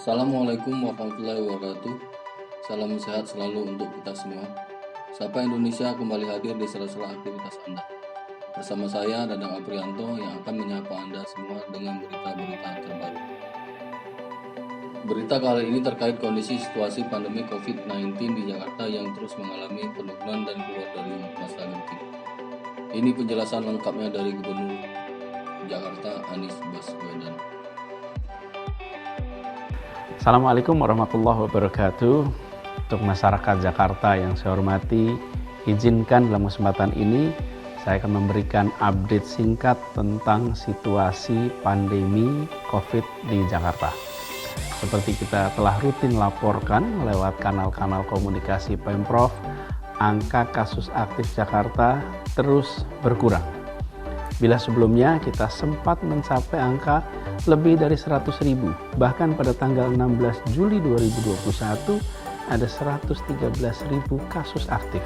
Assalamualaikum warahmatullahi wabarakatuh. Salam sehat selalu untuk kita semua. Sapa Indonesia kembali hadir di sela-sela aktivitas Anda. Bersama saya Dadang Aprianto yang akan menyapa Anda semua dengan berita-berita terbaru. Berita kali ini terkait kondisi situasi pandemi COVID-19 di Jakarta yang terus mengalami penurunan dan keluar dari masa genting. Ini penjelasan lengkapnya dari Gubernur Jakarta Anies Baswedan. Assalamualaikum warahmatullahi wabarakatuh. Untuk masyarakat Jakarta yang saya hormati, izinkan dalam kesempatan ini saya akan memberikan update singkat tentang situasi pandemi COVID di Jakarta. Seperti kita telah rutin laporkan lewat kanal-kanal komunikasi Pemprov, angka kasus aktif Jakarta terus berkurang. Bila sebelumnya kita sempat mencapai angka lebih dari 100.000, bahkan pada tanggal 16 Juli 2021 ada 113.000 kasus aktif.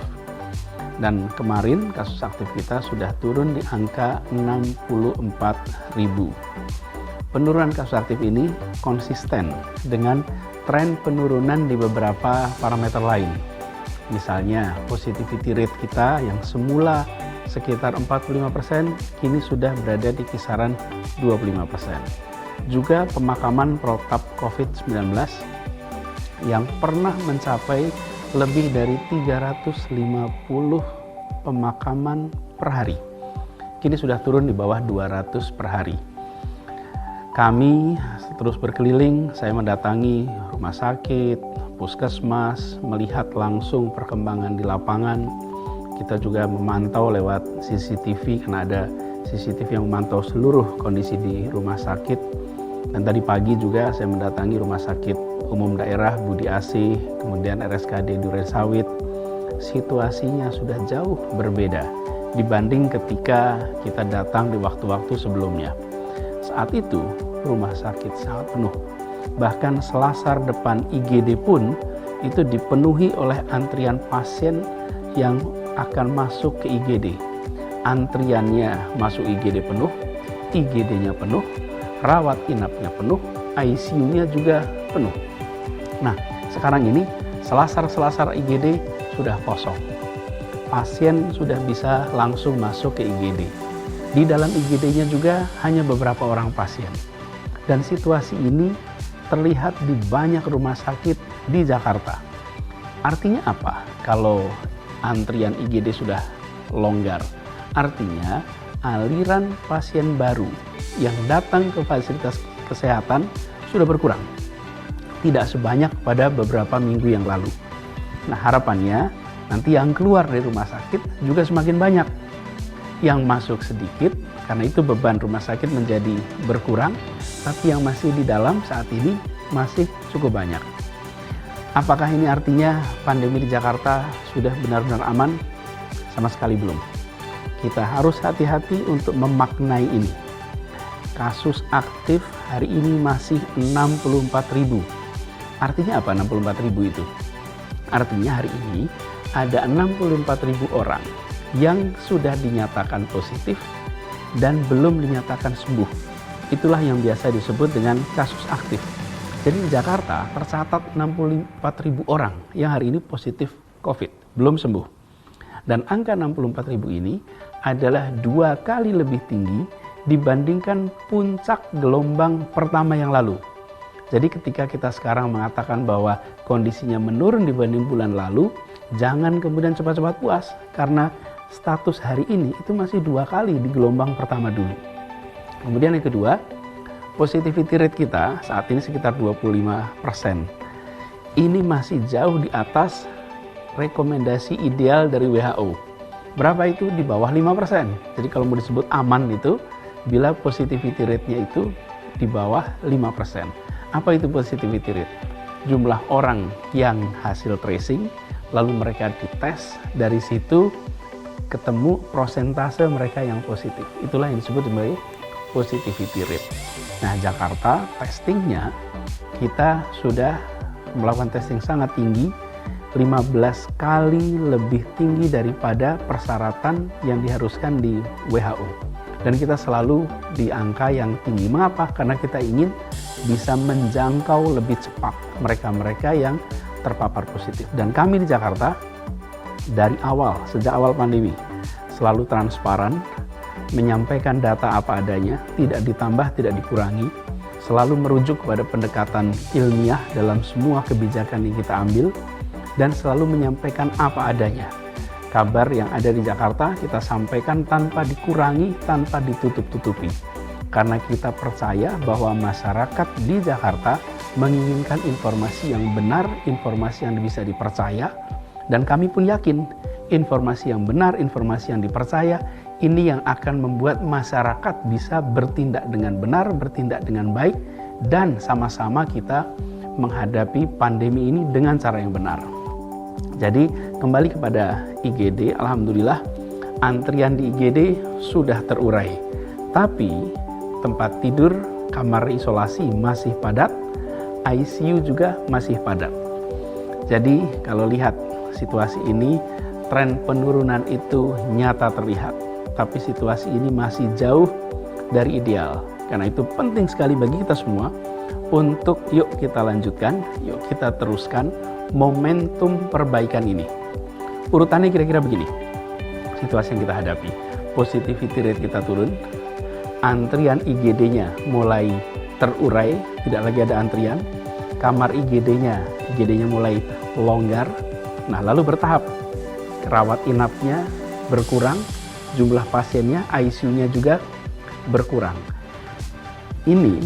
Dan kemarin kasus aktif kita sudah turun di angka 64.000. Penurunan kasus aktif ini konsisten dengan tren penurunan di beberapa parameter lain. Misalnya positivity rate kita yang semula sekitar 45%, kini sudah berada di kisaran 25%. Juga pemakaman protap COVID-19 yang pernah mencapai lebih dari 350 pemakaman per hari, kini sudah turun di bawah 200 per hari. Kami terus berkeliling, saya mendatangi rumah sakit, puskesmas, melihat langsung perkembangan di lapangan. Kita juga memantau lewat CCTV karena ada CCTV yang memantau seluruh kondisi di rumah sakit. Dan tadi pagi juga saya mendatangi Rumah Sakit Umum Daerah Budi Asih, kemudian RSKD Durensawit. Situasinya sudah jauh berbeda dibanding ketika kita datang di waktu-waktu sebelumnya. Saat itu rumah sakit sangat penuh. Bahkan selasar depan IGD pun itu dipenuhi oleh antrian pasien yang akan masuk ke IGD. Antriannya masuk IGD penuh, IGD-nya penuh, rawat inapnya penuh, ICU-nya juga penuh. Nah, sekarang ini selasar-selasar IGD sudah kosong. Pasien sudah bisa langsung masuk ke IGD. Di dalam IGD-nya juga hanya beberapa orang pasien. Dan situasi ini terlihat di banyak rumah sakit di Jakarta. Artinya apa? Kalau antrian IGD sudah longgar, artinya aliran pasien baru yang datang ke fasilitas kesehatan sudah berkurang, tidak sebanyak pada beberapa minggu yang lalu. Nah, harapannya nanti yang keluar dari rumah sakit juga semakin banyak, yang masuk sedikit, karena itu beban rumah sakit menjadi berkurang, tapi yang masih di dalam saat ini masih cukup banyak. Apakah ini artinya pandemi di Jakarta sudah benar-benar aman? Sama sekali belum. Kita harus hati-hati untuk memaknai ini. Kasus aktif hari ini masih 64.000. Artinya apa 64.000 itu? Artinya hari ini ada 64.000 orang yang sudah dinyatakan positif dan belum dinyatakan sembuh. Itulah yang biasa disebut dengan kasus aktif. Jadi di Jakarta tercatat 64.000 orang yang hari ini positif COVID, belum sembuh. Dan angka 64.000 ini adalah 2 kali lebih tinggi dibandingkan puncak gelombang pertama yang lalu. Jadi ketika kita sekarang mengatakan bahwa kondisinya menurun dibanding bulan lalu, jangan kemudian cepat-cepat puas, karena status hari ini itu masih 2 kali di gelombang pertama dulu. Kemudian yang kedua, positivity rate kita saat ini sekitar 25%. Ini masih jauh di atas rekomendasi ideal dari WHO. Berapa itu? Di bawah 5%. Jadi kalau mau disebut aman itu, bila positivity rate-nya itu di bawah 5%. Apa itu positivity rate? Jumlah orang yang hasil tracing, lalu mereka dites, dari situ ketemu prosentase mereka yang positif. Itulah yang disebut sebagai positivity rate. Nah, Jakarta testingnya kita sudah melakukan testing sangat tinggi, 15 kali lebih tinggi daripada persyaratan yang diharuskan di WHO. Dan kita selalu di angka yang tinggi. Mengapa? Karena kita ingin bisa menjangkau lebih cepat mereka-mereka yang terpapar positif. Dan kami di Jakarta dari awal, sejak awal pandemi, selalu transparan, menyampaikan data apa adanya, tidak ditambah, tidak dikurangi, selalu merujuk kepada pendekatan ilmiah dalam semua kebijakan yang kita ambil, dan selalu menyampaikan apa adanya. Kabar yang ada di Jakarta kita sampaikan tanpa dikurangi, tanpa ditutup-tutupi. Karena kita percaya bahwa masyarakat di Jakarta menginginkan informasi yang benar, informasi yang bisa dipercaya, dan kami pun yakin informasi yang benar, informasi yang dipercaya, ini yang akan membuat masyarakat bisa bertindak dengan benar, bertindak dengan baik, dan sama-sama kita menghadapi pandemi ini dengan cara yang benar. Jadi kembali kepada IGD, alhamdulillah antrian di IGD sudah terurai. Tapi tempat tidur, kamar isolasi masih padat, ICU juga masih padat. Jadi kalau lihat situasi ini, tren penurunan itu nyata terlihat. Tapi situasi ini masih jauh dari ideal. Karena itu penting sekali bagi kita semua untuk yuk kita lanjutkan, yuk kita teruskan momentum perbaikan ini. Urutannya kira-kira begini. Situasi yang kita hadapi, positivity rate kita turun, antrian IGD-nya mulai terurai, tidak lagi ada antrian, kamar IGD-nya mulai longgar. Nah, lalu bertahap, rawat inapnya berkurang, jumlah pasiennya, ICU-nya juga berkurang. Ini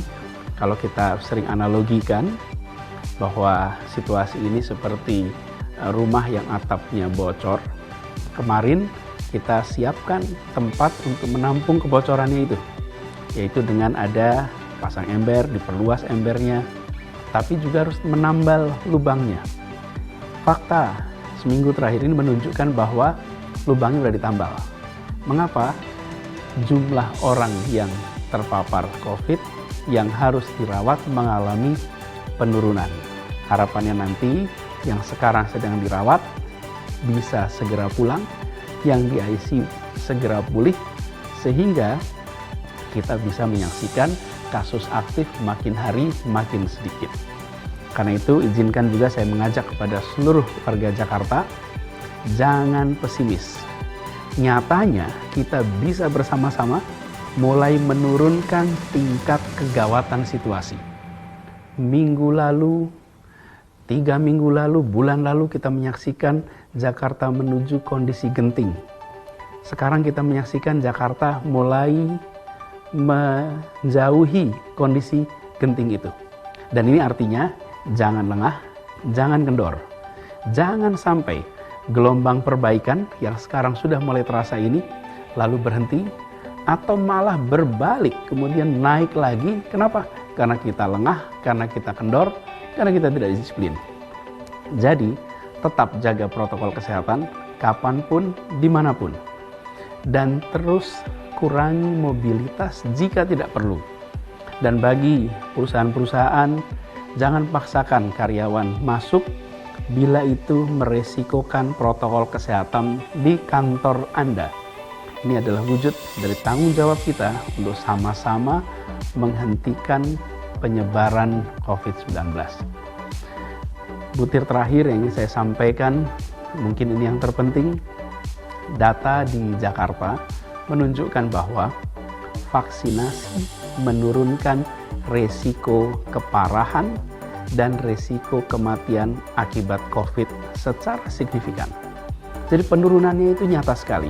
kalau kita sering analogikan bahwa situasi ini seperti rumah yang atapnya bocor. Kemarin kita siapkan tempat untuk menampung kebocorannya itu, yaitu dengan ada pasang ember, diperluas embernya, tapi juga harus menambal lubangnya. Fakta seminggu terakhir ini menunjukkan bahwa lubangnya sudah ditambal. Mengapa? Jumlah orang yang terpapar COVID yang harus dirawat mengalami penurunan. Harapannya nanti yang sekarang sedang dirawat bisa segera pulang, yang di ICU segera pulih, sehingga kita bisa menyaksikan kasus aktif makin hari makin sedikit. Karena itu izinkan juga saya mengajak kepada seluruh warga Jakarta, jangan pesimis. Nyatanya kita bisa bersama-sama mulai menurunkan tingkat kegawatan situasi. Minggu lalu, 3 minggu lalu, bulan lalu kita menyaksikan Jakarta menuju kondisi genting. Sekarang kita menyaksikan Jakarta mulai menjauhi kondisi genting itu. Dan ini artinya jangan lengah, jangan kendor. Jangan sampai gelombang perbaikan yang sekarang sudah mulai terasa ini lalu berhenti atau malah berbalik kemudian naik lagi. Kenapa? Karena kita lengah, karena kita kendor, karena kita tidak disiplin. Jadi tetap jaga protokol kesehatan kapanpun, dimanapun, dan terus kurangi mobilitas jika tidak perlu. Dan bagi perusahaan-perusahaan, jangan paksakan karyawan masuk bila itu meresikokan protokol kesehatan di kantor Anda. Ini adalah wujud dari tanggung jawab kita untuk sama-sama menghentikan penyebaran COVID-19. Butir terakhir yang ingin saya sampaikan, mungkin ini yang terpenting, data di Jakarta menunjukkan bahwa vaksinasi menurunkan resiko keparahan dan resiko kematian akibat COVID secara signifikan. Jadi penurunannya itu nyata sekali.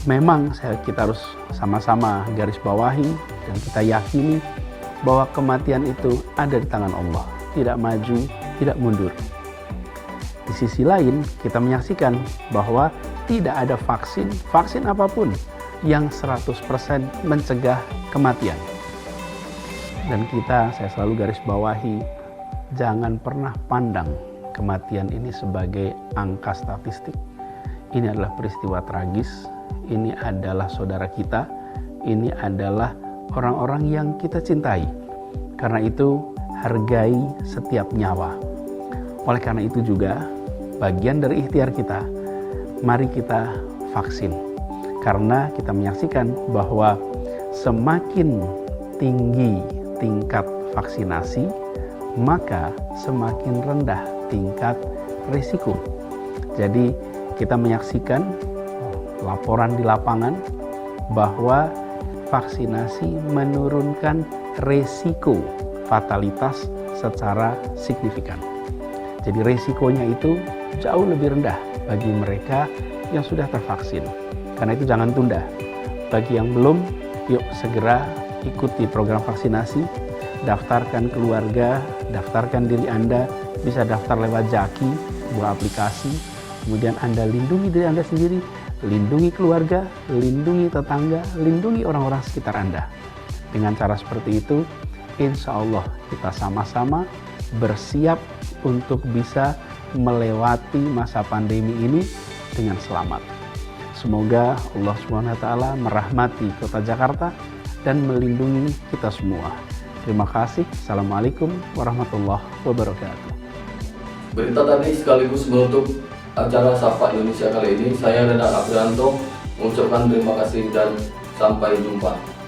Memang kita harus sama-sama garis bawahi dan kita yakini bahwa kematian itu ada di tangan Allah, tidak maju, tidak mundur. Di sisi lain, kita menyaksikan bahwa tidak ada vaksin apapun yang 100% mencegah kematian. Dan saya selalu garis bawahi, jangan pernah pandang kematian ini sebagai angka statistik. Ini adalah peristiwa tragis, ini adalah saudara kita, ini adalah orang-orang yang kita cintai. Karena itu, hargai setiap nyawa. Oleh karena itu juga, bagian dari ikhtiar kita, mari kita vaksin. Karena kita menyaksikan bahwa semakin tinggi tingkat vaksinasi, maka semakin rendah tingkat risiko. Jadi kita menyaksikan laporan di lapangan bahwa vaksinasi menurunkan risiko fatalitas secara signifikan. Jadi risikonya itu jauh lebih rendah bagi mereka yang sudah tervaksin. Karena itu jangan tunda. Bagi yang belum, yuk segera ikuti program vaksinasi, daftarkan keluarga, daftarkan diri Anda, bisa daftar lewat Jaki, sebuah aplikasi, kemudian Anda lindungi diri Anda sendiri, lindungi keluarga, lindungi tetangga, lindungi orang-orang sekitar Anda. Dengan cara seperti itu, insya Allah kita sama-sama bersiap untuk bisa melewati masa pandemi ini dengan selamat. Semoga Allah SWT merahmati kota Jakarta dan melindungi kita semua. Terima kasih. Assalamualaikum warahmatullahi wabarakatuh. Berita tadi sekaligus menutup acara Sapa Indonesia kali ini. Saya Dadang Aprianto mengucapkan terima kasih dan sampai jumpa.